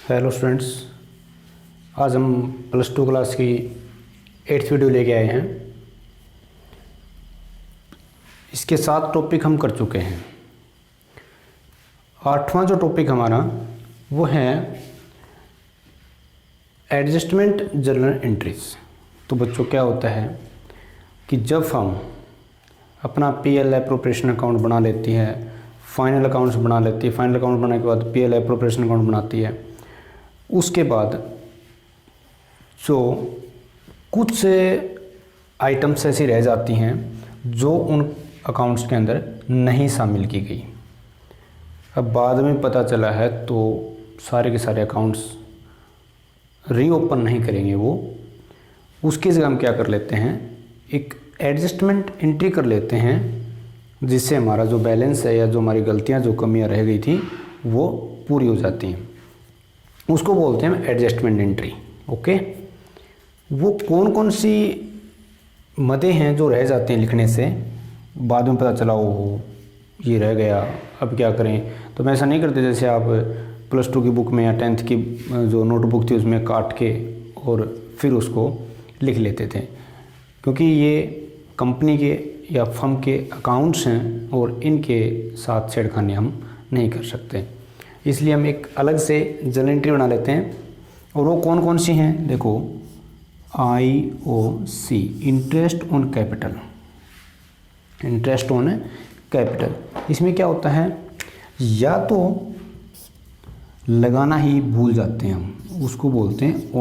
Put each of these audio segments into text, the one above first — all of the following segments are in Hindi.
हेलो स्टूडेंट्स, आज हम प्लस टू क्लास की 8th वीडियो लेके आए हैं। इसके 7 टॉपिक हम कर चुके हैं। 8वां जो टॉपिक हमारा वो है एडजस्टमेंट जर्नल एंट्रीज। तो बच्चों क्या होता है कि जब हम अपना पीएल एप्रोप्रिएशन अकाउंट बना लेती है, फाइनल अकाउंट्स बना लेती है, फाइनल अकाउंट बनाने के बाद पीएल एप्रोप्रिएशन अकाउंट बनाती है, उसके बाद जो कुछ आइटम्स ऐसी रह जाती हैं जो उन अकाउंट्स के अंदर नहीं शामिल की गई। अब बाद में पता चला है तो सारे के सारे अकाउंट्स रीओपन नहीं करेंगे वो। उसकी जगह हम क्या कर लेते हैं, एक एडजस्टमेंट एंट्री कर लेते हैं, जिससे हमारा जो बैलेंस है या जो हमारी गलतियां जो कमियां रह गई थी वो पूरी हो जाती हैं। उसको बोलते हैं एडजस्टमेंट एंट्री। ओके, वो कौन कौन सी मदें हैं जो रह जाती हैं लिखने से, बाद में पता चला हो ये रह गया, अब क्या करें। तो मैं ऐसा नहीं करते जैसे आप प्लस टू की बुक में या 10th की जो नोटबुक थी उसमें काट के और फिर उसको लिख लेते थे, क्योंकि ये कंपनी के या फर्म के अकाउंट्स हैं और इनके साथ छेड़खानी हम नहीं कर सकते। इसलिए हम एक अलग से जर्नल एंट्री बना लेते हैं। और वो कौन कौन सी हैं, देखो, IOC, interest on capital. Interest on capital, इसमें क्या होता है, या तो लगाना ही भूल जाते हैं हम, उसको बोलते हैं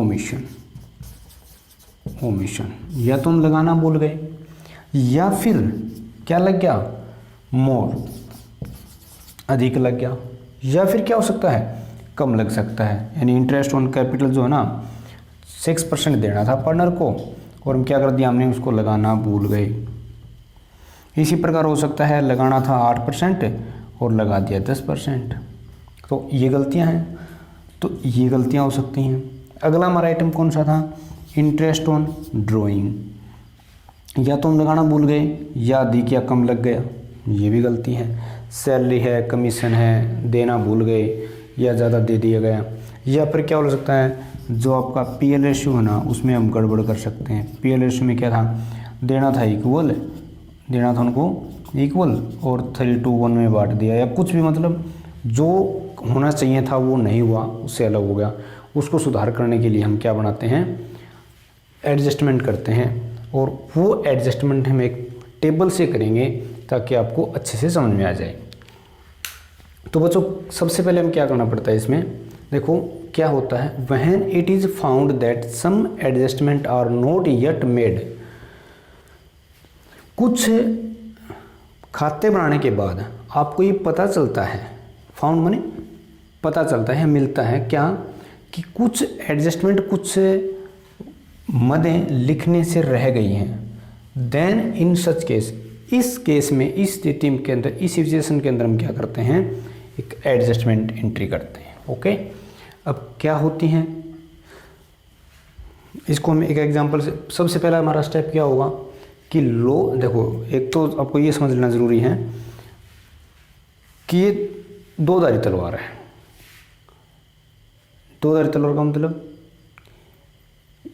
ओमिशन। या तो हम लगाना भूल गए, या फिर क्या लग गया, मोर, अधिक लग गया, या फिर क्या हो सकता है, कम लग सकता है। यानी इंटरेस्ट ऑन कैपिटल जो है ना 6% देना था पार्टनर को, और हम क्या कर दिया, हमने उसको लगाना भूल गए। इसी प्रकार हो सकता है लगाना था 8% और लगा दिया 10%। तो ये गलतियां हैं, तो ये गलतियां हो सकती हैं। अगला हमारा आइटम कौन सा था, इंटरेस्ट ऑन ड्राइंग। या तो हम लगाना भूल गए या अधिक या कम लग गया, ये भी गलती है। सैलरी है, कमीशन है, देना भूल गए या ज़्यादा दे दिया गया। या फिर क्या हो सकता है, जो आपका पीएल रेशियो है ना उसमें हम गड़बड़ कर सकते हैं। पीएल रेशियो में क्या था, देना था इक्वल, देना था उनको इक्वल और 3:1 में बांट दिया, या कुछ भी, मतलब जो होना चाहिए था वो नहीं हुआ, उससे अलग हो गया। उसको सुधार करने के लिए हम क्या बनाते हैं, एडजस्टमेंट करते हैं। और वो एडजस्टमेंट हम एक टेबल से करेंगे ताकि आपको अच्छे से समझ में आ जाए। तो बच्चों सबसे पहले हम क्या करना पड़ता है इसमें, देखो क्या होता है, when it is found that some adjustment are not yet made. कुछ खाते बनाने के बाद आपको ये पता चलता है, फाउंड माने पता चलता है, मिलता है क्या, कि कुछ एडजस्टमेंट, कुछ मदें लिखने से रह गई हैं। देन इन सच केस, इस केस में, इस स्थिति के अंदर, इस सिचुएशन के अंदर हम क्या करते हैं, एक एडजस्टमेंट एंट्री करते हैं। ओके, अब क्या होती हैं, इसको हम एक एग्जांपल से, सबसे पहला हमारा स्टेप क्या होगा कि देखो, एक तो आपको ये समझ लेना ज़रूरी है कि ये 2 धारी तलवार है। 2 धारी तलवार का मतलब,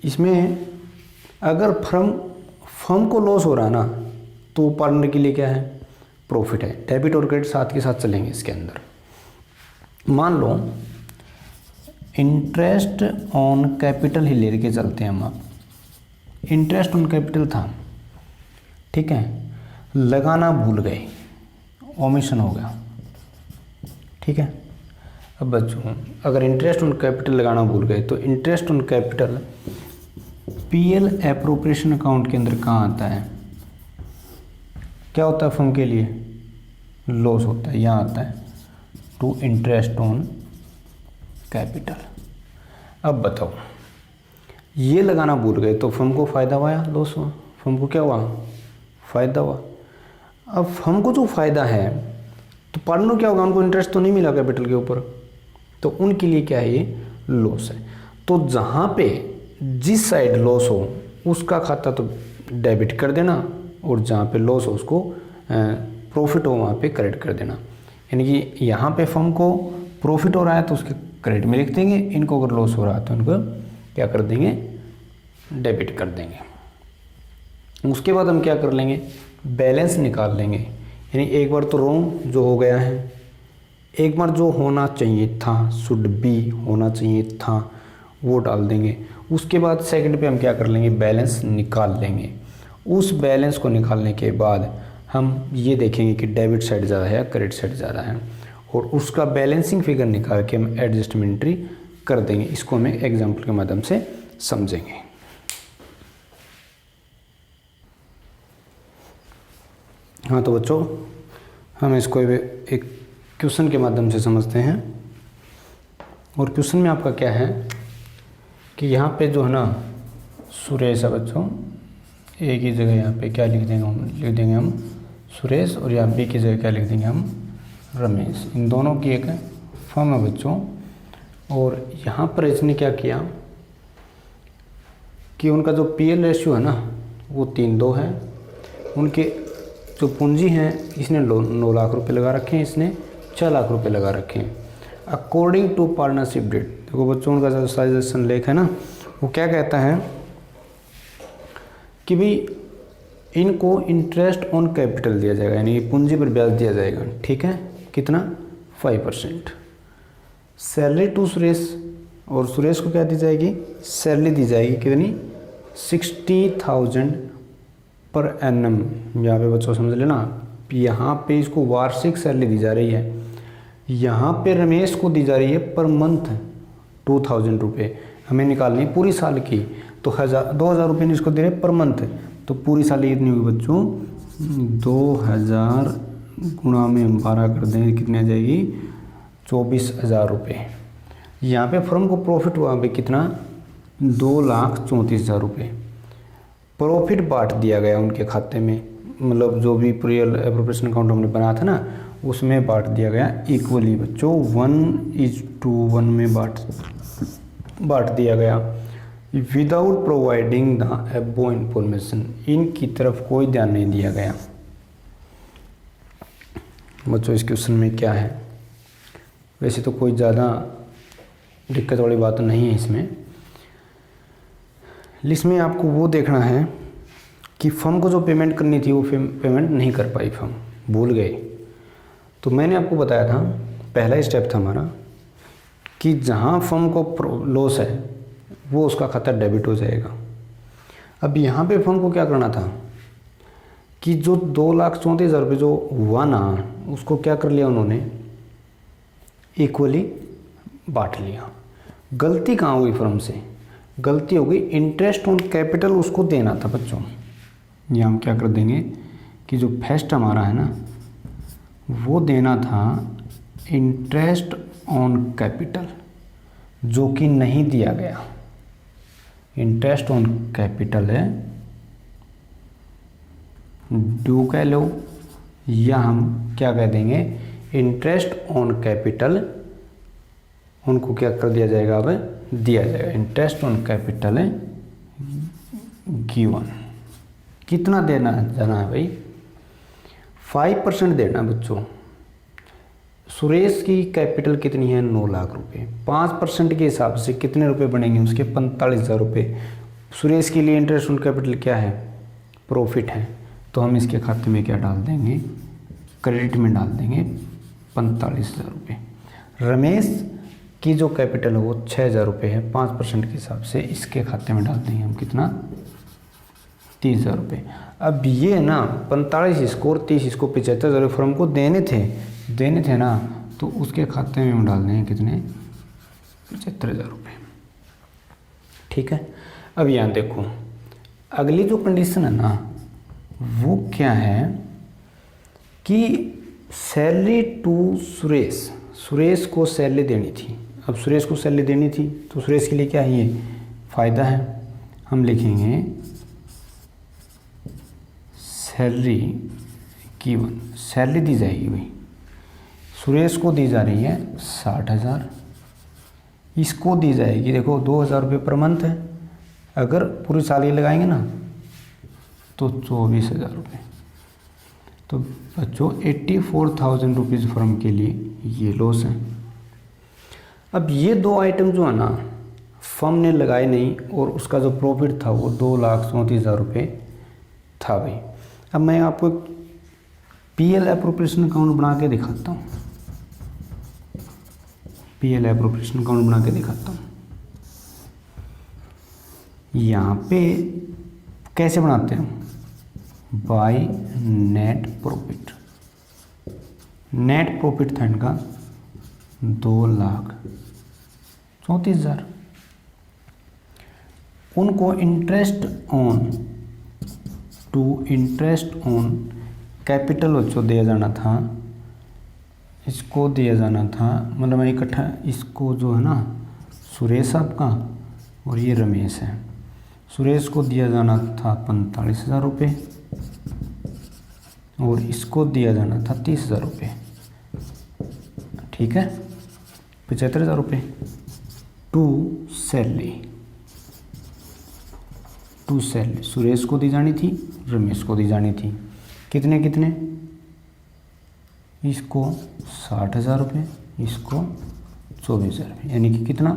इसमें अगर फर्म को लॉस हो रहा है ना, तो पार्टनर के लिए क्या है, प्रॉफिट है। डेबिट और क्रेडिट साथ के साथ चलेंगे इसके अंदर। मान लो इंटरेस्ट ऑन कैपिटल ही लेके चलते हैं हम। इंटरेस्ट ऑन कैपिटल था, ठीक है, लगाना भूल गए, ओमिशन हो गया, ठीक है। अब बच्चों अगर इंटरेस्ट ऑन कैपिटल लगाना भूल गए तो interest on capital PL appropriation account के अंदर कहाँ आता है, क्या होता है, फर्म के लिए लॉस होता है, यहाँ आता है टू इंटरेस्ट ऑन कैपिटल। अब बताओ, ये लगाना भूल गए तो फर्म को फ़ायदा हुआ या लॉस हुआ, फर्म को क्या हुआ, फ़ायदा हुआ। अब फर्म को जो फ़ायदा है तो पार्टनर क्या होगा, उनको इंटरेस्ट तो नहीं मिला कैपिटल के ऊपर, तो उनके लिए क्या है, ये लॉस है। तो जहाँ पे जिस साइड लॉस हो उसका खाता तो डेबिट कर देना, और जहाँ पे लॉस हो उसको प्रॉफिट हो वहाँ पे क्रेडिट कर देना। यानी कि यहाँ पे फर्म को प्रॉफिट हो रहा है तो उसके क्रेडिट में लिख देंगे, इनको अगर लॉस हो रहा है तो इनको क्या कर देंगे, डेबिट कर देंगे। उसके बाद हम क्या कर लेंगे, बैलेंस निकाल लेंगे। यानी एक बार तो रॉन्ग जो हो गया है, एक बार जो होना चाहिए था, शुड बी होना चाहिए था, वो डाल देंगे। उसके बाद सेकंड पे हम क्या कर लेंगे, बैलेंस निकाल लेंगे। उस बैलेंस को निकालने के बाद हम ये देखेंगे कि डेबिट साइड ज़्यादा है या क्रेडिट साइड ज़्यादा है, और उसका बैलेंसिंग फिगर निकाल के हम एडजस्टमेंट एंट्री कर देंगे। इसको हम एक एग्जाम्पल के माध्यम से समझेंगे। हाँ तो बच्चों, हम इसको एक क्वेश्चन के माध्यम से समझते हैं। और क्वेश्चन में आपका क्या है कि यहाँ पे जो है ना सुरेश है बच्चों, ए की जगह यहाँ पे क्या लिख देंगे हम सुरेश, और यहाँ बी की जगह क्या लिख देंगे हम रमेश। इन दोनों की एक फर्म है बच्चों। और यहाँ पर इसने क्या किया कि उनका जो पीएल रेशियो है ना वो 3:2 है। उनके जो पूंजी हैं इसने 9 लाख रुपए लगा रखे हैं, इसने 6 लाख रुपए लगा रखे हैं। अकॉर्डिंग टू पार्टनरशिप डेट, देखो बच्चों उनका जो सजेशन लेख है ना वो क्या कहता है कि भाई इनको इंटरेस्ट ऑन कैपिटल दिया जाएगा, यानी पूंजी पर ब्याज दिया जाएगा। ठीक है, कितना 5%। सैलरी टू सुरेश, और सुरेश को क्या दी जाएगी, सैलरी दी जाएगी कितनी 60,000 पर एनम। यहाँ पे बच्चों समझ लेना, यहाँ पे इसको वार्षिक सैलरी दी जा रही है, यहाँ पे रमेश को दी जा रही है पर मंथ 2,000 रुपये। हमें निकालनी पूरी साल की, तो 2,000 रुपये इसको दे रहे पर मंथ, तो पूरी साल कितनी होगी बच्चों 2,000 गुणा में हम 12 कर दें, कितनी आ जाएगी 24,000 रुपये। यहाँ पे फर्म को प्रॉफिट हुआ भाई कितना 2,34,000 रुपये। प्रॉफिट बांट दिया गया उनके खाते में, मतलब जो भी प्रियल एप्रोप्रिएशन अकाउंट हमने बनाया था ना उसमें बांट दिया गया इक्वली बच्चों, 1:1 में बांट दिया गया। विदाउट प्रोवाइडिंग द एबो इंफॉर्मेशन, इनकी तरफ कोई ध्यान नहीं दिया गया। बच्चों इस क्वेश्चन में क्या है, वैसे तो कोई ज़्यादा दिक्कत वाली बात नहीं है इसमें। इसमें आपको वो देखना है कि फर्म को जो पेमेंट करनी थी वो पेमेंट नहीं कर पाई, फर्म भूल गए। तो मैंने आपको बताया था, पहला स्टेप था हमारा कि जहाँ फर्म को लॉस है वो उसका खाता डेबिट हो जाएगा। अब यहाँ पे फर्म को क्या करना था कि जो 2,34,000 रुपये जो हुआ ना उसको क्या कर लिया उन्होंने, इक्वली बांट लिया। गलती कहाँ हुई फर्म से, गलती हो गई इंटरेस्ट ऑन कैपिटल उसको देना था बच्चों। ये हम क्या कर देंगे कि जो फर्स्ट हमारा है ना वो देना था इंटरेस्ट ऑन कैपिटल, जो कि नहीं दिया गया। इंटरेस्ट ऑन कैपिटल है, ड्यू कह लो, या हम क्या कह देंगे इंटरेस्ट ऑन कैपिटल, उनको क्या कर दिया जाएगा, अब दिया जाएगा। इंटरेस्ट ऑन कैपिटल है गिवन। कितना देना जाना है भाई 5% देना बच्चों। सुरेश की कैपिटल कितनी है 9 लाख रुपए, 5% के हिसाब से कितने रुपए बनेंगे उसके 45,000 रुपये। सुरेश के लिए इंटरेस्ट ऑन कैपिटल क्या है, प्रॉफिट है, तो हम इसके खाते में क्या डाल देंगे, क्रेडिट में डाल देंगे 45,000 रुपये। रमेश की जो कैपिटल है वो 6,000 रुपये है, 5% के हिसाब से इसके खाते में डाल देंगे हम कितना 30,000 रुपये। अब ये ना 45 इसको और 30 इसको 75,000 फर्म को देने थे ना, तो उसके खाते में हम डाल देंगे कितने 75,000 रुपये। ठीक है, अब यहाँ देखो अगली जो कंडीशन है ना वो क्या है कि सैलरी टू सुरेश को सैलरी देनी थी। अब सुरेश को सैलरी देनी थी तो सुरेश के लिए क्या है, ये फ़ायदा है। हम लिखेंगे सैलरी गिवन, सैलरी दी जाएगी भाई, सुरेश को दी जा रही है 60,000, इसको दी जाएगी देखो 2,000 रुपये पर मंथ है। अगर पूरी साल ये लगाएंगे ना तो 24,000 रुपये। तो बच्चों 84,000 रुपीज़ फर्म के लिए ये लॉस है। अब ये दो आइटम जो है ना फर्म ने लगाए नहीं और उसका जो प्रॉफिट था वो 2,34,000 रुपये था भाई। अब मैं आपको पीएल एप्रोप्रिएशन अकाउंट बना के दिखाता हूँ, पीएल एप्रोप्रिएशन अकाउंट बना के दिखाता हूँ। यहाँ पे कैसे बनाते हैं, by net profit. Net profit था इनका 2,34,000। उनको इंटरेस्ट ऑन कैपिटल बच्चों दिया जाना था, इसको दिया जाना था, मतलब मैं इकट्ठा इसको जो है ना सुरेश आपका और ये रमेश है, सुरेश को दिया जाना था 45,000 रुपये और इसको दिया जाना था 30,000 रुपये, ठीक है, 75,000 रुपये। टू सैलरी सुरेश को दी जानी थी, रमेश को दी जानी थी, कितने कितने, इसको 60,000 रुपये, इसको 24,000 रुपये, यानी कि कितना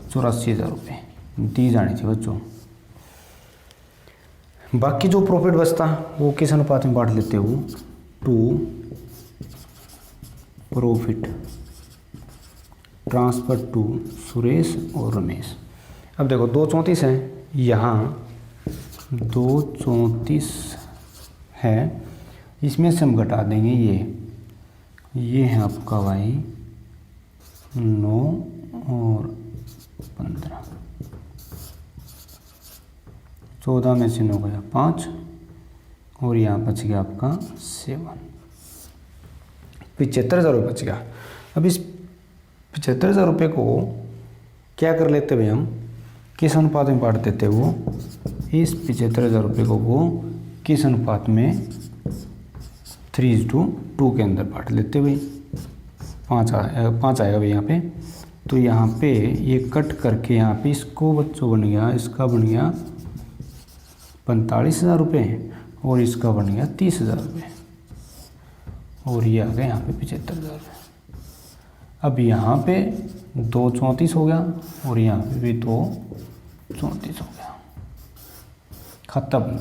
84,000 रुपये दी जानी थी बच्चों। बाकी जो प्रॉफिट बचता वो किस अनुपात में बांट लेते हो, to profit transfer to Suresh और रमेश। अब देखो 234 है, यहाँ 234 है, इसमें से हम घटा देंगे ये है आपका भाई 9 और 15, 14 में से 9 गया 5 और यहाँ बच गया आपका 7, 75,000 रुपये बच गया। अब इस 75,000 रुपये को क्या कर लेते भाई, हम किस अनुपात में बांट देते वो, इस 75,000 रुपये को वो किस अनुपात में 3:2 के अंदर बांट लेते भाई। 5 आएगा भाई यहाँ पे, तो यहाँ पे ये कट करके यहाँ पे इसको बच्चों बन गया, इसका बन गया 45,000 रुपये और इसका बन गया 30,000 रुपये और ये आ गया यहाँ पे 75,000 रुपये। अब यहाँ पे 234 हो गया और यहाँ पे भी 234 हो गया, खत्म।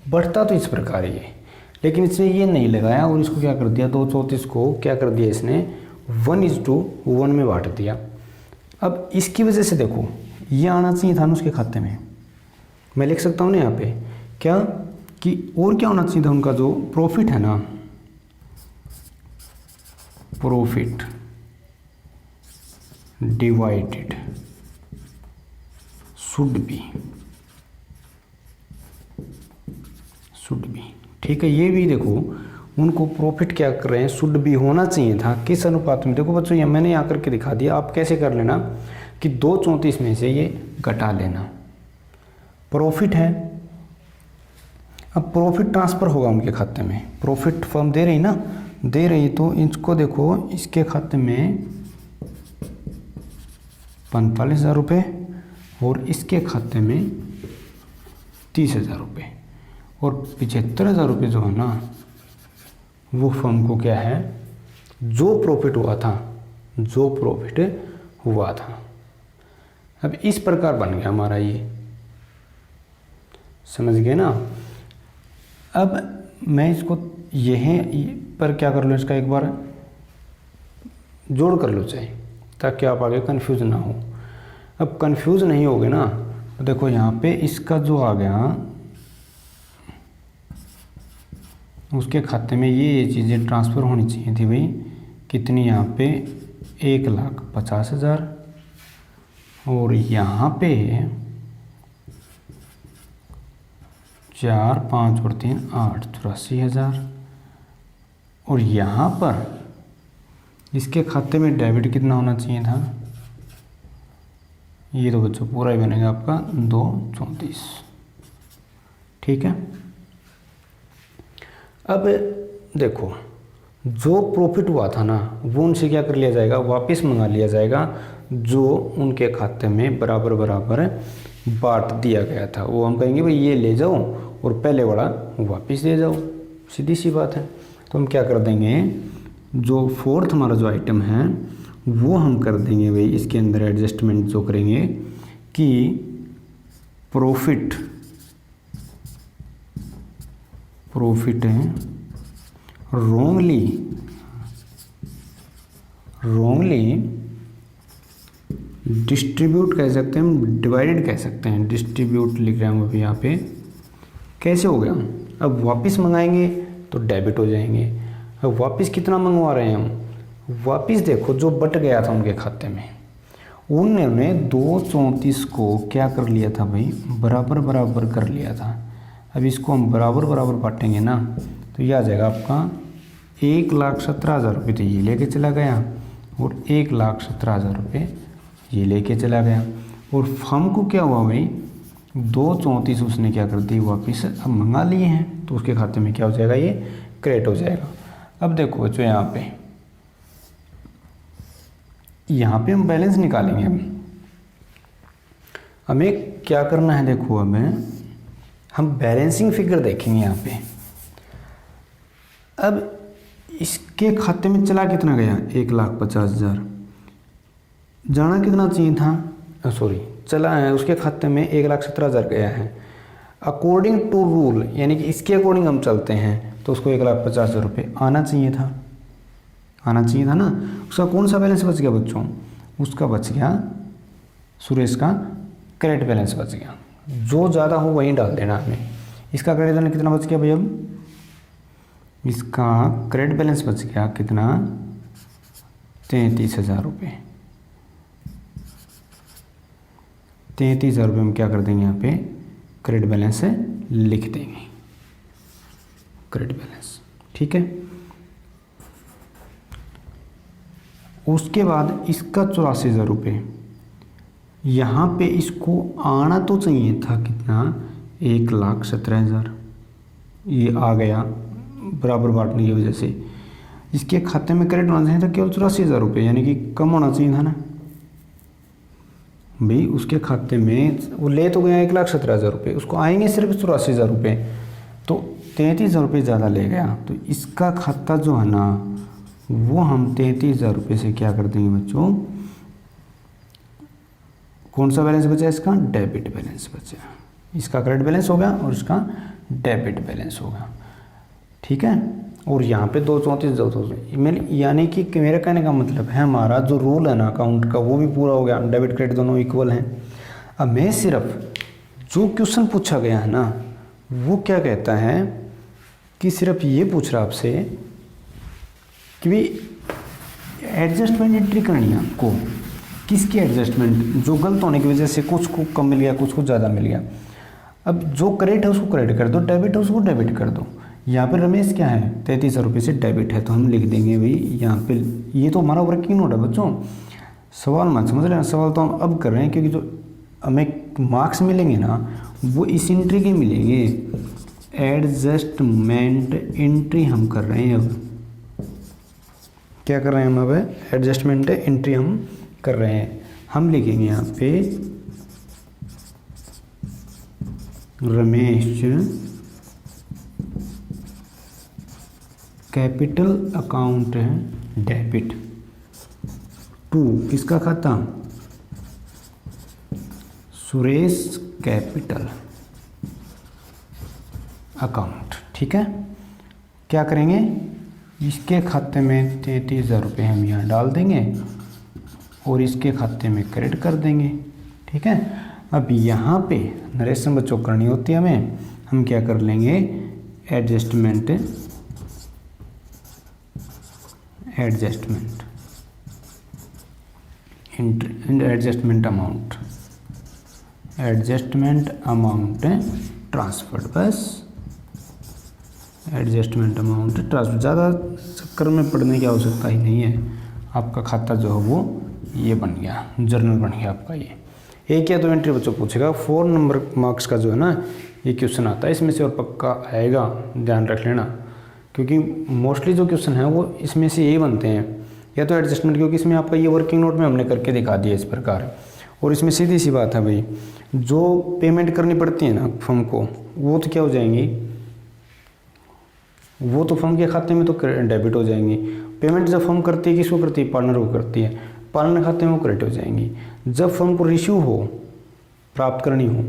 बढ़ता तो इस प्रकार ही है, लेकिन इसने ये नहीं लगाया और इसको क्या कर दिया, 234 को क्या कर दिया इसने 1:1 में बांट दिया। अब इसकी वजह से देखो ये आना चाहिए था ना उसके खाते में, मैं लिख सकता हूँ ना यहाँ पे क्या कि और क्या होना चाहिए था, उनका जो प्रॉफिट है ना, प्रॉफिट डिवाइडेड शुड बी, ठीक है। ये भी देखो उनको प्रॉफिट क्या कर रहे हैं, शुड बी होना चाहिए था, किस अनुपात में, देखो बच्चों ये मैंने यहाँ करके दिखा दिया। आप कैसे कर लेना कि 234 में से ये घटा लेना, प्रॉफिट है। अब प्रॉफिट ट्रांसफ़र होगा उनके खाते में, प्रॉफिट फर्म दे रही ना, दे रही, तो इसको देखो इसके खाते में 45,000 रुपये और इसके खाते में 30,000 रुपये और 75,000 रुपये जो है ना वो फर्म को क्या है, जो प्रॉफिट हुआ था। अब इस प्रकार बन गया हमारा ये, समझ गए ना। अब मैं इसको यहीं पर क्या कर लो, इसका एक बार जोड़ कर लो चाहे, ताकि आप आगे कंफ्यूज ना हो। अब कंफ्यूज नहीं होगे ना, तो देखो यहाँ पे इसका जो आ गया उसके खाते में ये चीज़ें ट्रांसफ़र होनी चाहिए थी भाई, कितनी यहाँ पे 1,50,000 और यहाँ पे 4, 5 और 3 8, 84,000 और यहाँ पर इसके खाते में डेबिट कितना होना चाहिए था, ये तो बच्चों पूरा ही बनेगा आपका 234, ठीक है। अब देखो जो प्रॉफिट हुआ था ना वो उनसे क्या कर लिया जाएगा, वापस मंगा लिया जाएगा, जो उनके खाते में बराबर बांट दिया गया था। वो हम कहेंगे भाई ये ले जाओ और पहले वाला वापस दे जाओ, सीधी सी बात है। तो हम क्या कर देंगे, जो फोर्थ हमारा जो आइटम है वो हम कर देंगे भाई इसके अंदर एडजस्टमेंट जो करेंगे कि प्रॉफिट है रोंगली डिस्ट्रीब्यूट कह सकते हैं हम, डिवाइडेड कह सकते हैं, डिस्ट्रीब्यूट लिख रहे हैं हम अभी यहाँ पे। कैसे हो गया? अब वापस मंगाएंगे तो डेबिट हो जाएंगे। अब वापस कितना मंगवा रहे हैं हम? वापस देखो जो बट गया था उनके खाते में, उन्होंने 234 को क्या कर लिया था भाई, बराबर बराबर कर लिया था। अब इसको हम बराबर बराबर बांटेंगे ना, तो यह आ जाएगा आपका 1,17,000 रुपये तो ये लेके चला गया और 1,17,000 रुपये ये लेके चला गया। और हमको क्या हुआ भाई, 234 उसने क्या कर दी वापस अब मंगा लिए हैं, तो उसके खाते में क्या हो जाएगा, ये क्रेडिट हो जाएगा। अब देखो बच्चों यहाँ पे हम बैलेंस निकालेंगे। हमें क्या करना है, देखो हम बैलेंसिंग फिगर देखेंगे यहाँ पे। अब इसके खाते में चला कितना गया, 1,50,000। जाना कितना चाहिए था, सॉरी चला है उसके खाते में 1,17,000 गया है। अकॉर्डिंग टू रूल, यानी कि इसके अकॉर्डिंग हम चलते हैं तो उसको 1,50,000 रुपये आना चाहिए था ना। उसका कौन सा बैलेंस बच गया बच्चों, उसका बच गया सुरेश का क्रेडिट बैलेंस बच गया। जो ज़्यादा हो वहीं डाल देना हमें। इसका क्रेडिट बैलेंस कितना बच गया भाई, अब इसका क्रेडिट बैलेंस बच गया कितना, 33,000 रुपये। 33,000 रुपये हम क्या कर देंगे यहाँ पे, क्रेडिट बैलेंस लिख देंगे, क्रेडिट बैलेंस, ठीक है। उसके बाद इसका 84,000 रुपये, यहाँ पे इसको आना तो चाहिए था कितना, 1,17,000, ये आ गया बराबर बांटने की वजह से। इसके खाते में क्रेडिट होना चाहिए था केवल 84,000 रुपये, यानी कि कम होना चाहिए था ना भाई। उसके खाते में वो ले तो गया 1,17,000 रुपये, उसको आएंगे सिर्फ 84,000 रुपये, तो 33,000 रुपये ज़्यादा ले गया। तो इसका खाता जो है ना, वो हम 33,000 रुपये से क्या कर देंगे बच्चों, कौन सा बैलेंस बचा, इसका डेबिट बैलेंस बचा। इसका क्रेडिट बैलेंस हो गया और इसका डेबिट बैलेंस हो गया, ठीक है। और यहाँ पे 234 यानी कि मेरे कहने का मतलब है हमारा जो रूल है ना अकाउंट का, वो भी पूरा हो गया, डेबिट क्रेडिट दोनों इक्वल हैं। अब मैं सिर्फ जो क्वेश्चन पूछा गया है ना, वो क्या कहता है कि सिर्फ ये पूछ रहा आपसे कि भाई एडजस्टमेंट एंट्री करनी है आपको। किसकी एडजस्टमेंट, जो गलत होने की वजह से कुछ को कम मिल गया, कुछ को ज़्यादा मिल गया। अब जो क्रेडिट है उसको क्रेडिट कर दो, डेबिट है उसको डेबिट कर दो। यहाँ पे रमेश क्या है, 33,000 रुपये से डेबिट है, तो हम लिख देंगे भाई यहाँ पे, ये तो हमारा वर्किंग नोट है बच्चों। सवाल मत समझ रहे हैं, सवाल तो हम अब कर रहे हैं क्योंकि जो हमें मार्क्स मिलेंगे ना वो इस एंट्री के मिलेंगे। एडजस्टमेंट एंट्री हम कर रहे हैं, अब क्या कर रहे हैं हम, अब एडजस्टमेंट एंट्री हम कर रहे हैं। हम लिखेंगे यहाँ पे रमेश कैपिटल अकाउंट है डेबिट टू किसका खाता, सुरेश कैपिटल अकाउंट, ठीक है। क्या करेंगे, इसके खाते में 33,000 रुपये हम यहाँ डाल देंगे और इसके खाते में क्रेडिट कर देंगे, ठीक है। अब यहाँ पे नरेशन बच्चों करनी होती है हमें, हम क्या कर लेंगे, एडजस्टमेंट एडजस्टमेंट अमाउंट ट्रांसफर्ड, बस एडजस्टमेंट अमाउंट ट्रांसफर। ज़्यादा चक्कर में पड़ने की आवश्यकता ही नहीं है। आपका खाता जो है वो ये बन गया, जर्नल बन गया आपका ये। एक या दो एंट्री बच्चों पूछेगा, 4 नंबर मार्क्स का जो है ना ये क्वेश्चन आता है, इसमें से और पक्का आएगा, ध्यान रख लेना। क्योंकि मोस्टली जो क्वेश्चन है वो इसमें से यही बनते हैं, या तो एडजस्टमेंट, क्योंकि इसमें आपका ये वर्किंग नोट में हमने करके दिखा दिया इस प्रकार। और इसमें सीधी सी बात है भाई, जो पेमेंट करनी पड़ती है ना फर्म को, वो तो क्या हो जाएंगी, वो तो फर्म के खाते में तो डेबिट हो जाएंगी। पेमेंट जब फर्म करती है किसको करती है, पार्टनर को करती है। पालन खाते में वो क्रेडिट हो जाएंगी। जब फर्म को रिसीव हो, प्राप्त करनी हो,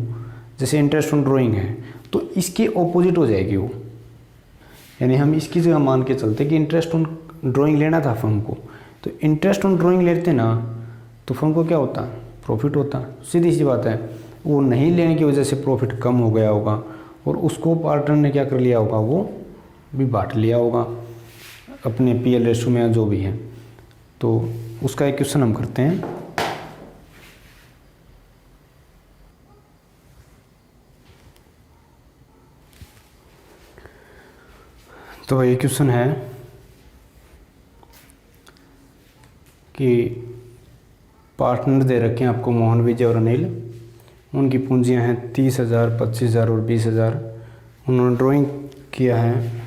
जैसे इंटरेस्ट ऑन ड्राइंग है, तो इसके ऑपोजिट हो जाएगी वो। यानी हम इसकी जगह मान के चलते कि इंटरेस्ट ऑन ड्राइंग लेना था फर्म को, तो इंटरेस्ट ऑन ड्राइंग लेते ना तो फर्म को क्या होता, प्रॉफिट होता। सीधी सी बात है, वो नहीं लेने की वजह से प्रॉफिट कम हो गया होगा और उसको पार्टनर ने क्या कर लिया होगा, वो भी बांट लिया होगा अपने पीएल रेशो में या जो भी है। तो उसका एक क्वेश्चन हम करते हैं। तो ये क्वेश्चन है कि पार्टनर दे रखे हैं आपको मोहन, विजय और अनिल। उनकी पूंजियां हैं 30,000, 25,000 और 20,000। उन्होंने ड्राइंग किया है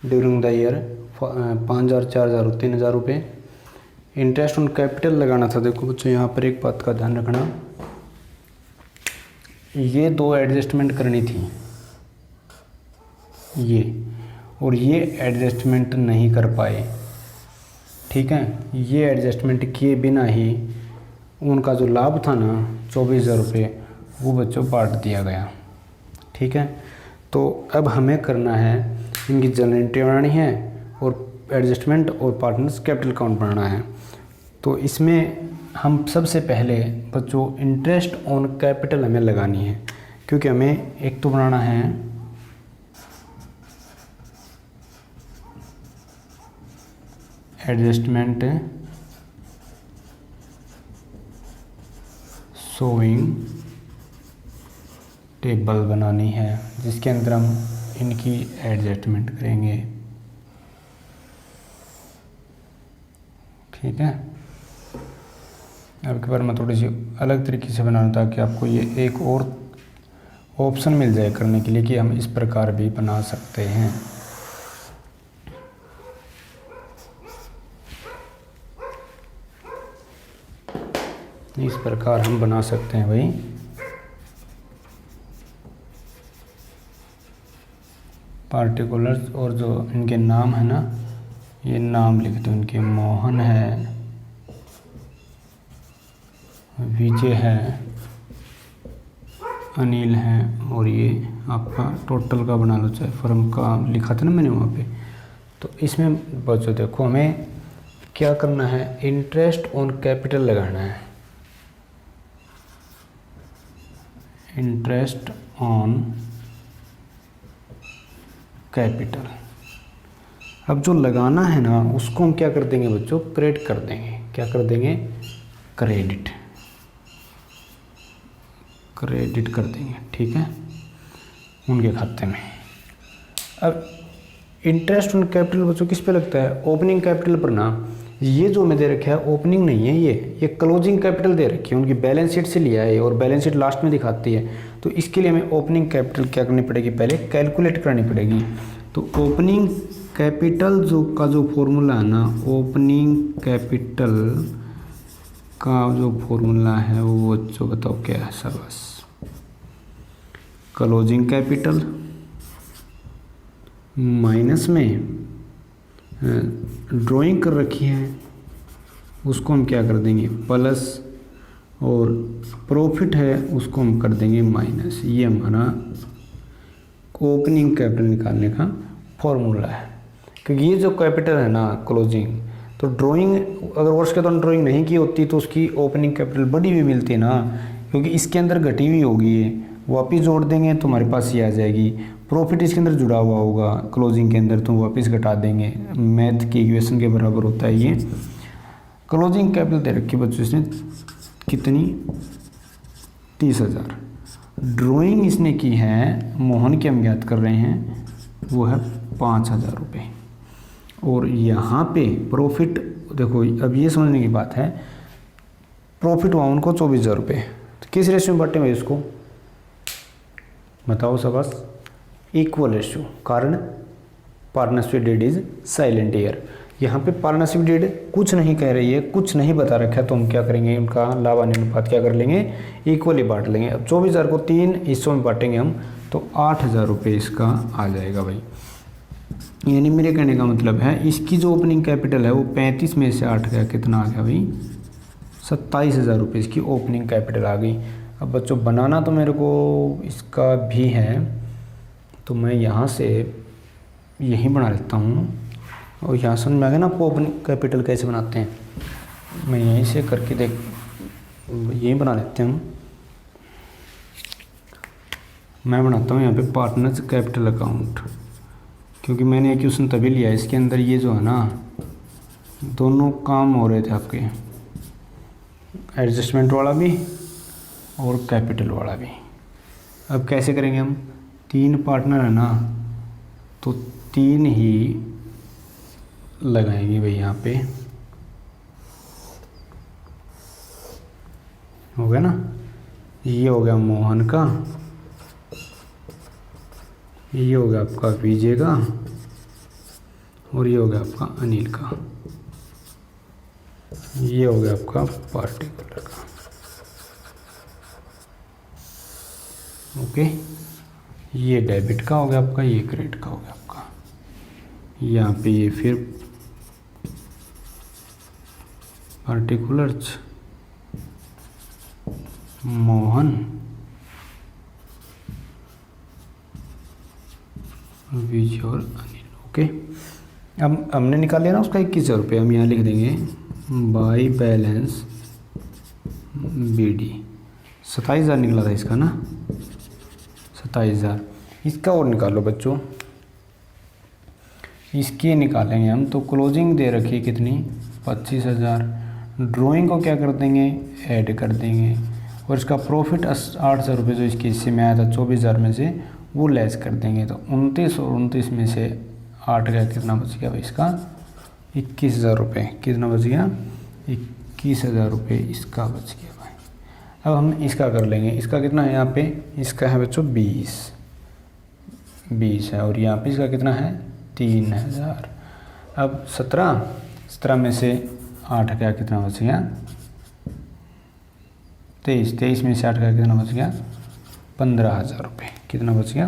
ड्यूरिंग द ईयर 5,000, 4,000 और 3,000 रुपये। इंटरेस्ट ऑन कैपिटल लगाना था। देखो बच्चों, यहाँ पर एक बात का ध्यान रखना, ये 2 एडजस्टमेंट करनी थी, ये और ये एडजस्टमेंट नहीं कर पाए। ठीक है, ये एडजस्टमेंट किए बिना ही उनका जो लाभ था ना 24,000 रुपये, वो बच्चों बांट दिया गया। ठीक है, तो अब हमें करना है, इनकी जनरल एंट्री बनानी है और एडजस्टमेंट और पार्टनर्स कैपिटल अकाउंट बनाना है। तो इसमें हम सबसे पहले बच्चों इंटरेस्ट ऑन कैपिटल हमें लगानी है, क्योंकि हमें एक तो बनाना है एडजस्टमेंट शोइंग टेबल बनानी है, जिसके अंदर हम इनकी एडजस्टमेंट करेंगे। ठीक है, अब की बार मैं थोड़ी सी अलग तरीके से बनाना ताकि आपको ये एक और ऑप्शन मिल जाए करने के लिए कि हम इस प्रकार भी बना सकते हैं। इस प्रकार हम बना सकते हैं भाई। पार्टिकुलर्स और जो इनके नाम है ना, ये नाम लिख दो इनके, मोहन है, विजय है, अनिल है, और ये आपका टोटल का बना लो, चाहे फर्म का लिखा था ना मैंने वहाँ पे। तो इसमें बच्चों देखो हमें क्या करना है, इंटरेस्ट ऑन कैपिटल लगाना है। इंटरेस्ट ऑन कैपिटल, अब जो लगाना है ना उसको हम क्या कर देंगे बच्चों, क्रेडिट कर देंगे। क्या कर देंगे, क्रेडिट, क्रेडिट कर देंगे। ठीक है, उनके खाते में। अब इंटरेस्ट ऑन कैपिटल बच्चों किस पे लगता है, ओपनिंग कैपिटल पर ना। ये जो मैं दे रखा है ओपनिंग नहीं है, ये क्लोजिंग कैपिटल दे रखी है, उनकी बैलेंस शीट से लिया है और बैलेंस शीट लास्ट में दिखाती है। तो इसके लिए हमें ओपनिंग कैपिटल क्या करनी पड़ेगी, पहले कैलकुलेट करनी पड़ेगी। तो ओपनिंग कैपिटल जो फॉर्मूला है ना, ओपनिंग कैपिटल का जो फॉर्मूला है वो बच्चों बताओ क्या है सर, बस क्लोजिंग कैपिटल माइनस में ड्राइंग कर रखी है उसको हम क्या कर देंगे प्लस, और प्रॉफिट है उसको हम कर देंगे माइनस। ये हमारा ओपनिंग कैपिटल निकालने का फॉर्मूला है। क्योंकि ये जो कैपिटल है ना क्लोजिंग, तो ड्राइंग अगर वर्ष के दौरान ड्राइंग नहीं की होती तो उसकी ओपनिंग कैपिटल बड़ी हुई मिलती है ना, क्योंकि इसके अंदर घटी हुई होगी, वापस जोड़ देंगे तो हमारे पास ये आ जाएगी। प्रॉफिट इसके अंदर जुड़ा हुआ होगा क्लोजिंग के अंदर, तो वापस घटा देंगे, मैथ की इक्वेशन के बराबर होता है ये। क्लोजिंग कैपिटल दे रखी बच्चों इसने कितनी, 30,000। ड्राइंग इसने की है मोहन की, हम ज्ञात कर रहे हैं, वो है 5,000 रुपये। और यहाँ पे प्रॉफिट देखो, अब ये समझने की बात है, प्रॉफिट हुआ उनको 24,000 रुपये। तो किस रेशियो में बांटे हुए इसको बताओ सबस, इक्वल रेशियो। कारण partnership deed is silent here. यहाँ पे पार्टनरशिप डेट कुछ नहीं कह रही है, कुछ नहीं बता रखा है, तो हम क्या करेंगे, उनका लाभ अनुपात क्या कर लेंगे, इक्वली बांट लेंगे। अब 24,000 को 3 हिस्सों में बांटेंगे हम, तो 8,000 रुपये इसका आ जाएगा भाई। यानी मेरे कहने का मतलब है इसकी जो ओपनिंग कैपिटल है वो 35 में से 8 गया, कितना आ गया भाई, 27,000 रुपये इसकी ओपनिंग कैपिटल आ गई। अब बच्चों बनाना तो मेरे को इसका भी है, तो मैं यहाँ से यही बना लेता हूँ और यहाँ समझ में आ गया ना आपको ओपनिंग कैपिटल कैसे बनाते हैं। मैं यहीं से करके यही बना लेते हैं। मैं बनाता हूँ यहाँ पे पार्टनर्स कैपिटल अकाउंट, क्योंकि मैंने ये क्वेश्चन तभी लिया इसके अंदर ये जो है ना दोनों काम हो रहे थे आपके, एडजस्टमेंट वाला भी और कैपिटल वाला भी। अब कैसे करेंगे हम, 3 पार्टनर है ना तो 3 ही लगाएंगे भाई। यहाँ पे हो गया ना, ये हो गया मोहन का, ये हो गया आपका विजय का और ये हो गया आपका अनिल का, ये हो गया आपका पार्टिकुलर का। ओके, ये डेबिट का हो गया आपका, ये क्रेडिट का हो गया आपका। यहाँ पे ये फिर पार्टिकुलर्स मोहन विजय और अनिल। ओके, अब हमने निकाल लिया ना उसका 21,000 रुपये। हम यहाँ लिख देंगे बाई बैलेंस BD। 27,000 निकला था इसका ना, 27,000। इसका और निकालो बच्चों, इसकी निकालेंगे हम। तो क्लोजिंग दे रखी कितनी, 25,000। ड्राइंग को क्या कर देंगे, ऐड कर देंगे और इसका प्रॉफिट 8,000 रुपये जो इसके हिस्से में आया था 24,000 में से वो लेस कर देंगे। तो 29 और 29 में से 8 गया, कितना बच गया भाई इसका 21,000 रुपये। कितना बच गया, 21,000 रुपये इसका बच गया भाई। अब हम इसका कर लेंगे। इसका कितना है यहाँ पे, इसका है बच्चों 20 है और यहाँ पे इसका कितना है 3,000। अब 17 में से 8 गया, कितना बच गया 23 में से 8 गया, कितना बच गया 15,000 रुपये। कितना बच गया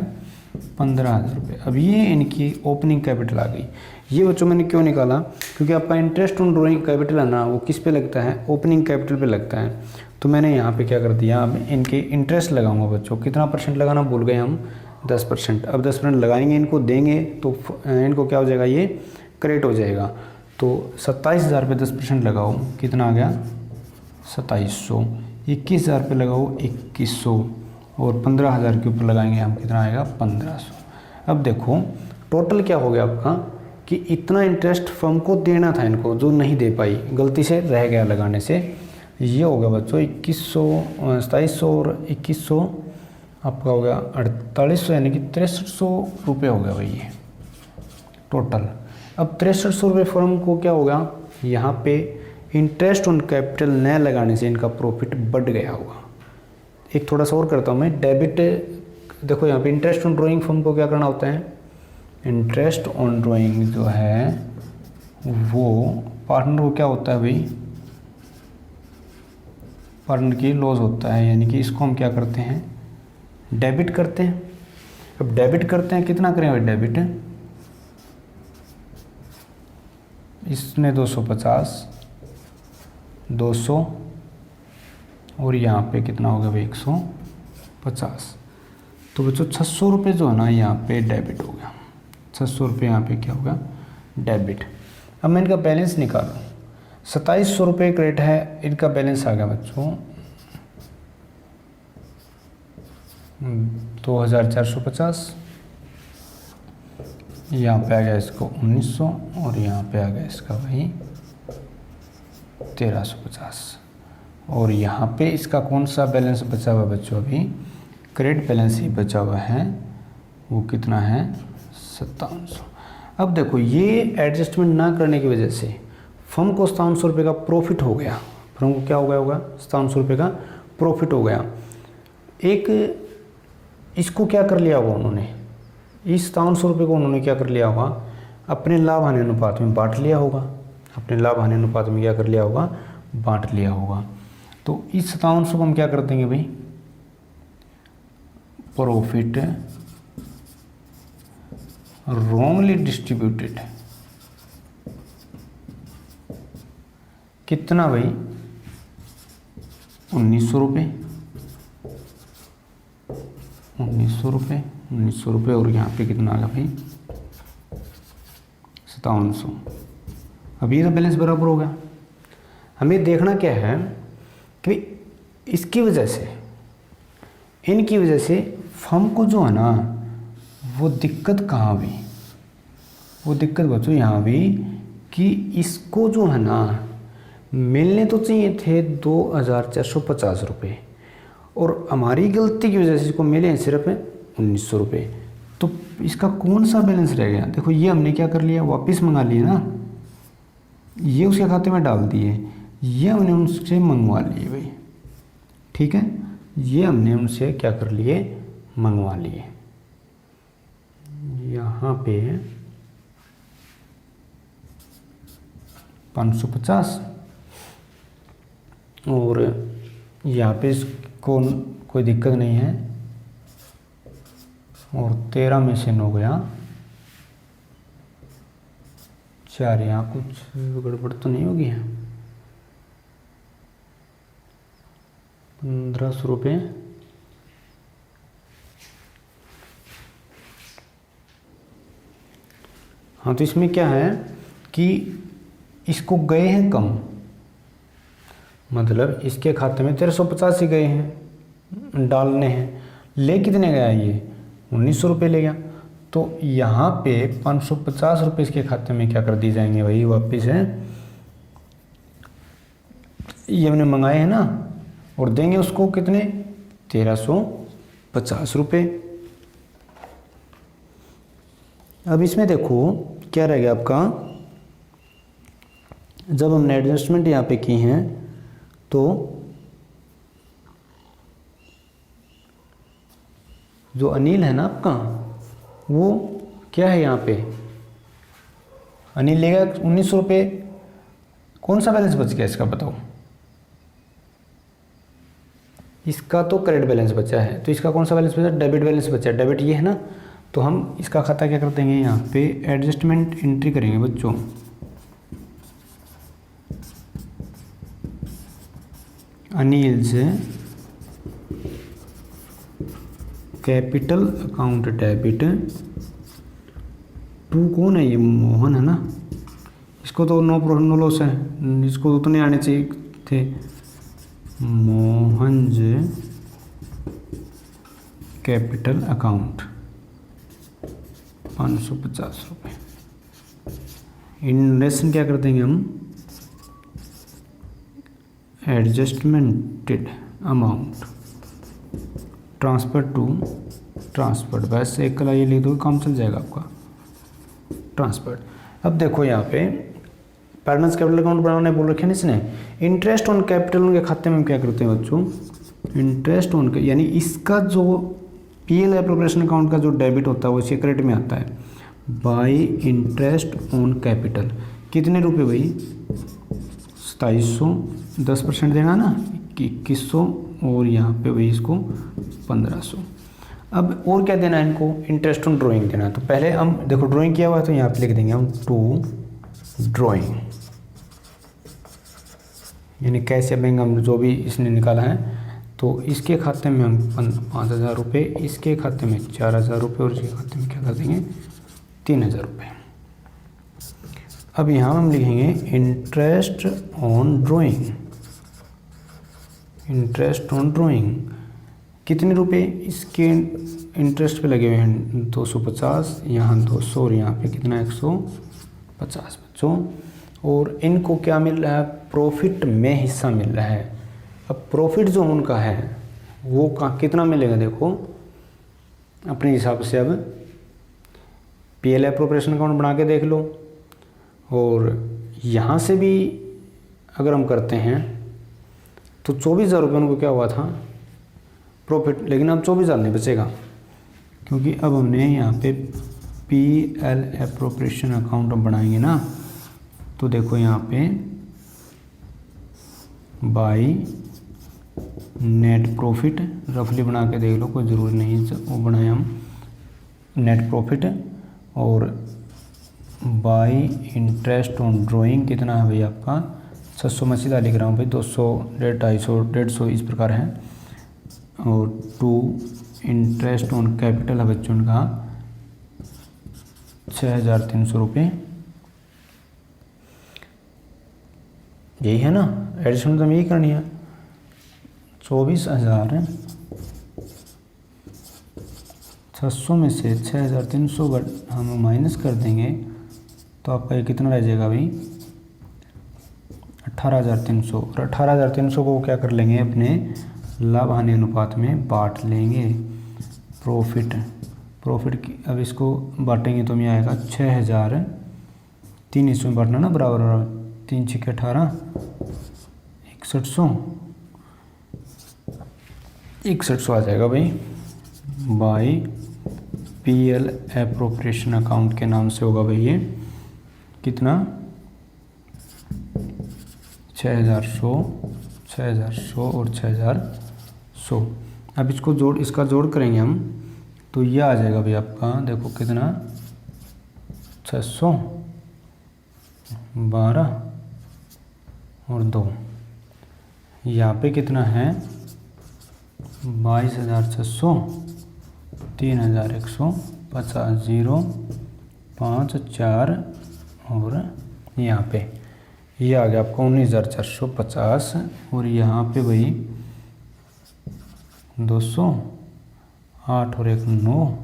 15,000 रुपये। अब ये इनकी ओपनिंग कैपिटल आ गई। ये बच्चों मैंने क्यों निकाला, क्योंकि आपका इंटरेस्ट ऑन ड्राइंग कैपिटल है ना वो किस पे लगता है, ओपनिंग कैपिटल पे लगता है। तो मैंने यहाँ पे क्या कर दिया, अब इनके इंटरेस्ट लगाऊंगा बच्चों। कितना परसेंट लगाना भूल गए हम, 10%। अब 10% लगाएंगे, इनको देंगे तो इनको क्या हो जाएगा, ये क्रेडिट हो जाएगा। तो 27,000 पे 10% लगाओ, कितना आ गया 2700। 21,000 पे लगाओ 2100 और 15,000 के ऊपर लगाएंगे हम, कितना आएगा 1500। अब देखो टोटल क्या हो गया आपका कि इतना इंटरेस्ट फर्म को देना था इनको, जो नहीं दे पाई, गलती से रह गया लगाने से। ये हो गया बच्चों 2700 और 2100 आपका हो गया 4800, यानी कि 6300 रुपये हो गया भाई ये टोटल। अब 6300 रुपये फर्म को क्या होगा, यहाँ पे इंटरेस्ट ऑन कैपिटल न लगाने से इनका प्रॉफिट बढ़ गया होगा। एक थोड़ा सा और करता हूँ मैं, डेबिट देखो यहाँ पे इंटरेस्ट ऑन ड्राइंग फर्म को क्या करना होता है, इंटरेस्ट ऑन ड्राइंग जो है वो पार्टनर को क्या होता है भाई, पार्टनर की लॉस होता है, यानी कि इसको हम क्या करते हैं डेबिट करते हैं। अब डेबिट करते हैं, कितना करें भाई डेबिट, इसमें 250 200 और यहाँ पे कितना हो गया भाई 150। तो बच्चों 600 रुपये जो है ना यहाँ पे डेबिट हो गया, 600 रुपये यहाँ पे क्या होगा डेबिट। अब मैं इनका बैलेंस निकालूँ, 2700 रुपये क्रेडिट है, इनका बैलेंस आ गया बच्चों 2450। यहाँ पे आ गया इसको 1900 और यहाँ पे आ गया इसका भाई 1350। और यहाँ पे इसका कौन सा बैलेंस बचा हुआ बच्चों, अभी क्रेडिट बैलेंस ही बचा हुआ है, वो कितना है 5700। अब देखो ये एडजस्टमेंट ना करने की वजह से फर्म को 5700 रुपये का प्रॉफिट हो गया। फर्म को क्या हो गया होगा 5700 रुपये का प्रॉफिट हो गया। एक इसको क्या कर लिया होगा उन्होंने, इस 5700 रुपये को उन्होंने क्या कर लिया होगा, अपने लाभ हानि अनुपात में बांट लिया होगा। अपने लाभ हानि अनुपात में क्या कर लिया होगा, बांट लिया होगा। तो इस 5700 को हम क्या कर देंगे भाई, प्रॉफिट रॉन्गली डिस्ट्रीब्यूटेड, कितना भाई 1900 रुपये, 1900 रुपये, 1900 रुपये, और यहाँ पे कितना आ गया भाई 5700। अब ये तो बैलेंस बराबर हो गया। हमें देखना क्या है कि इसकी वजह से, इनकी वजह से फर्म को जो है ना वो दिक्कत कहाँ हुई, वो दिक्कत बच्चों यहाँ भी कि इसको जो है ना मिलने तो चाहिए थे 2450 रुपये, और हमारी गलती की वजह से इसको मिले सिर्फ 1900 रुपये। तो इसका कौन सा बैलेंस रह गया? देखो ये हमने क्या कर लिया, वापस मंगा लिए ना, ये उसके खाते में डाल दिए, ये हमने उनसे मंगवा लिए भाई, ठीक है, ये हमने उनसे क्या कर लिए, मंगवा लिए। यहाँ पे 550 और यहाँ पे इसको कोई दिक्कत नहीं है, और 13 में से 9 गया 4, यहाँ कुछ गड़बड़ तो नहीं होगी, 1500 रुपये। हाँ, तो इसमें क्या है कि इसको गए हैं कम, मतलब इसके खाते में 1350 ही गए हैं डालने हैं, ले कितने गया ये 1900 रुपये ले गया। तो यहाँ पे 550 रुपये इसके खाते में क्या कर दिए जाएंगे भाई, वापस है, ये हमने मंगाए हैं ना, और देंगे उसको कितने 1350 रुपये। अब इसमें देखो क्या रह गया आपका, जब हमने एडजस्टमेंट यहाँ पे की हैं तो जो अनिल है ना आपका, वो क्या है यहाँ पे, अनिल लेगा 1900 रुपये। कौन सा बैलेंस बच गया इसका बताओ? इसका तो क्रेडिट बैलेंस बचा है, तो इसका कौन सा बैलेंस बचा? डेबिट बैलेंस बचा है। डेबिट ये है ना, तो हम इसका खाता क्या कर देंगे, यहाँ पे एडजस्टमेंट एंट्री करेंगे बच्चों। अनिल से कैपिटल अकाउंट डेबिट टू, कौन है ये, मोहन है ना, इसको तो नो प्रॉफिट नो लॉस है, इसको तो नहीं आने चाहिए थे, मोहन जे कैपिटल अकाउंट 550 रुपये। इन्वेस्टमेंट क्या कर देंगे हम, एडजस्टमेंटेड अमाउंट ट्रांसफर टू ट्रांसफर्ड, वैसे एक कला ये लिख दो काम चल जाएगा आपका, ट्रांसफर्ड। अब देखो यहाँ पे पार्टनर्स कैपिटल अकाउंट बनाने बोल रखे ना इसने, इंटरेस्ट ऑन कैपिटल उनके खाते में हम क्या करते हैं बच्चों, इंटरेस्ट ऑन, यानी इसका जो पीएल एप्रोप्रिएशन अकाउंट का जो डेबिट होता है वो इसके क्रेडिट में आता है, बाय इंटरेस्ट ऑन कैपिटल। कितने रुपए भाई 2700, 10% देना ना 2100, और यहाँ पे भाई इसको 1500। अब और क्या देना है इनको, इंटरेस्ट ऑन ड्राइंग देना है। तो पहले हम देखो ड्राइंग किया हुआ है, तो यहाँ पे लिख देंगे हम टू ड्राइंग, यानी कैसे बैंक हम जो भी इसने निकाला है, तो इसके खाते में हम 5000 रुपये, इसके खाते में 4000 रुपये, और इसके खाते में क्या कर देंगे 3000 रुपये। अब यहाँ हम लिखेंगे interest on drawing, interest on drawing कितने रुपए इसके इंटरेस्ट पे लगे हुए हैं 250, यहाँ 200, और यहाँ पे कितना 150 बच्चों। और इनको क्या मिल रहा है, प्रॉफिट में हिस्सा मिल रहा है। अब प्रॉफिट जो उनका है वो कितना मिलेगा, देखो अपने हिसाब से अब पीएल एप्रोप्रिएशन अकाउंट बना के देख लो, और यहाँ से भी अगर हम करते हैं तो 24,000 रुपये उनको क्या हुआ था प्रॉफिट, लेकिन अब 24,000 नहीं बचेगा, क्योंकि अब हमने यहाँ पे पीएल एप्रोप्रिएशन अकाउंट हम बनाएंगे ना, तो देखो यहाँ पे बाय नेट प्रॉफिट रफली बना के देख लो, कोई ज़रूरी नहीं वो बनाए हम नेट प्रॉफिट, और बाय इंटरेस्ट ऑन ड्राइंग कितना है भाई आपका 700 मैं सीधा लिख रहा हूँ भाई, 200, 250, 150 इस प्रकार है। और टू इंटरेस्ट ऑन कैपिटल है बच्चों का 6,300 रुपये, यही है ना, एडिशन तो यही करनी है। 24,600 में से 6,300 हम माइनस कर देंगे तो आपका ये कितना रह जाएगा भाई, 18,300। और 18,300 को क्या कर लेंगे, अपने लाभ हानि अनुपात में बांट लेंगे। प्रॉफिट की अब इसको बांटेंगे तो हमें आएगा 6,000, 3 हिस्सों में बांटना ना बराबर, 3 × 6 = 18, 6100 आ जाएगा भाई। बाई PL एप्रोप्रिएशन अकाउंट के नाम से होगा भाई ये कितना, 6,100 और 6,100। अब इसका जोड़ करेंगे हम तो ये आ जाएगा भाई आपका, देखो कितना, 612 और 2, यहाँ पे कितना है 22,600, 3,150, 0, 5, 4 और यहाँ पे ये आ गया आपका 19,450। और यहाँ पे भाई 200, 8 और 1 9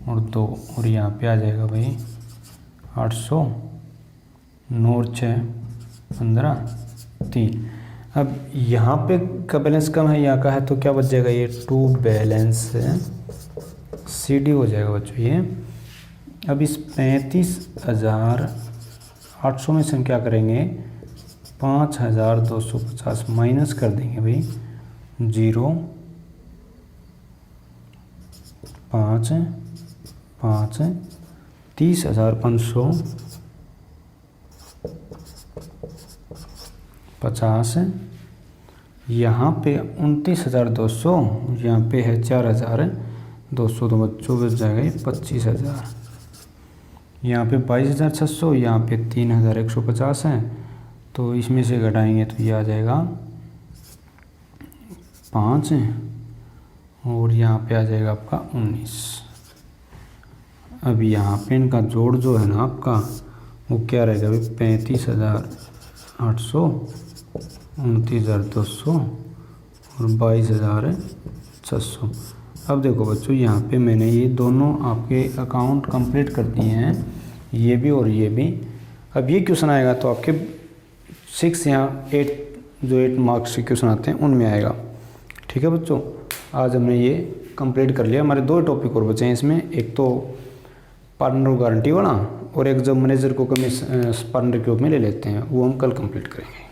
और 2, और यहाँ पे आ जाएगा भाई 800, 9 और 6 15, 3। अब यहाँ पे का बैलेंस कम है, यहाँ का है, तो क्या बच जाएगा, ये टू बैलेंस CD हो जाएगा बच्चों ये। अब इस 35,800 में से हम क्या करेंगे, 5,250 माइनस कर देंगे भाई, 0, 5, 5, 30,550, यहाँ पे 29,200, यहाँ पे है 4,200, तो बच्चों बच जाएगा ये 25,000। यहाँ पे 22,600, यहाँ पे 3,150 है, तो इसमें से घटाएंगे तो ये आ जाएगा 5, और यहाँ पे आ जाएगा आपका 19। अब यहाँ पे इनका जोड़ जो है ना आपका वो क्या रहेगा भाई, 35,800, 29,200 और 22,600। अब देखो बच्चों, यहाँ पे मैंने ये दोनों आपके अकाउंट कंप्लीट कर दिए हैं, ये भी और ये भी। अब ये क्वेश्चन आएगा तो आपके 6 या 8 जो 8 मार्क्स के क्वेश्चन आते हैं उनमें आएगा। ठीक है बच्चों, आज हमने ये कंप्लीट कर लिया। हमारे 2 टॉपिक और बचे हैं इसमें, एक तो पार्टनर गारंटी वाला और एक जब मैनेजर को कमी पार्टनर के रूप में ले लेते हैं, वो हम कल कंप्लीट करेंगे।